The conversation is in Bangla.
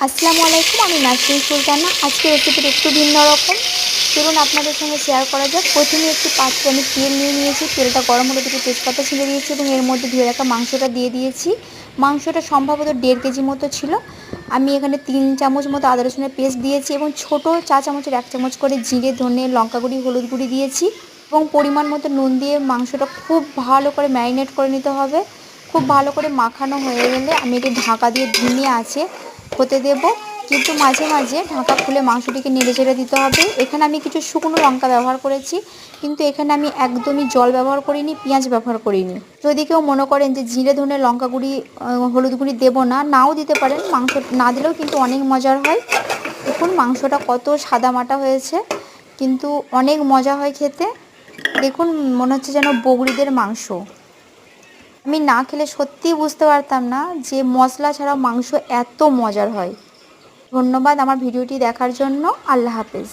আসসালামু আলাইকুম, আমি নাজরিন সুলতানা। আজকের রেসিপিটা একটু ভিন্ন রকম। চলুন আপনাদের সঙ্গে শেয়ার করা যাক। প্রথমে একটি পাত্রে আমি তেল নিয়ে নিয়েছি। তেলটা গরম হলে দুটো তেজপাতা ছিঁড়ে দিয়েছি এবং এর মধ্যে ধুয়ে রাখা মাংসটা দিয়ে দিয়েছি। মাংসটা সম্ভবত 1.5 কেজি মতো ছিল। আমি এখানে 3 চামচ মতো আদা রসুনের পেস্ট দিয়েছি এবং ছোটো চা চামচের 1 চামচ করে জিরে, ধনে, লঙ্কা গুঁড়ি, হলুদ গুঁড়ি দিয়েছি এবং পরিমাণ মতো নুন দিয়ে মাংসটা খুব ভালো করে ম্যারিনেট করে নিতে হবে। খুব ভালো করে মাখানো হয়ে গেলে আমি এটি ঢাকা দিয়ে ধিমে আঁচে হতে দেব, কিন্তু মাঝে মাঝে ঢাকা খুলে মাংসটিকে নেড়ে চেড়ে দিতে হবে। এখানে আমি কিছু শুকনো লঙ্কা ব্যবহার করেছি, কিন্তু এখানে আমি একদমই জল ব্যবহার করিনি, পেঁয়াজ ব্যবহার করিনি। যদি কেউ মনে করেন যে জিরে, ধনে, লঙ্কা গুঁড়ি, হলুদ গুঁড়ি দেবো না, নাও দিতে পারেন। মাংস না দিলেও কিন্তু অনেক মজার হয়। দেখুন মাংসটা কত সাদা মাটা হয়েছে, কিন্তু অনেক মজা হয় খেতে। দেখুন মনে হচ্ছে যেন বগুড়িদের মাংস। আমি না খেলে সত্যিই বুঝতে পারতাম না যে মশলা ছাড়াও মাংস এত মজার হয়। ধন্যবাদ আমার ভিডিওটি দেখার জন্য। আল্লাহ হাফেজ।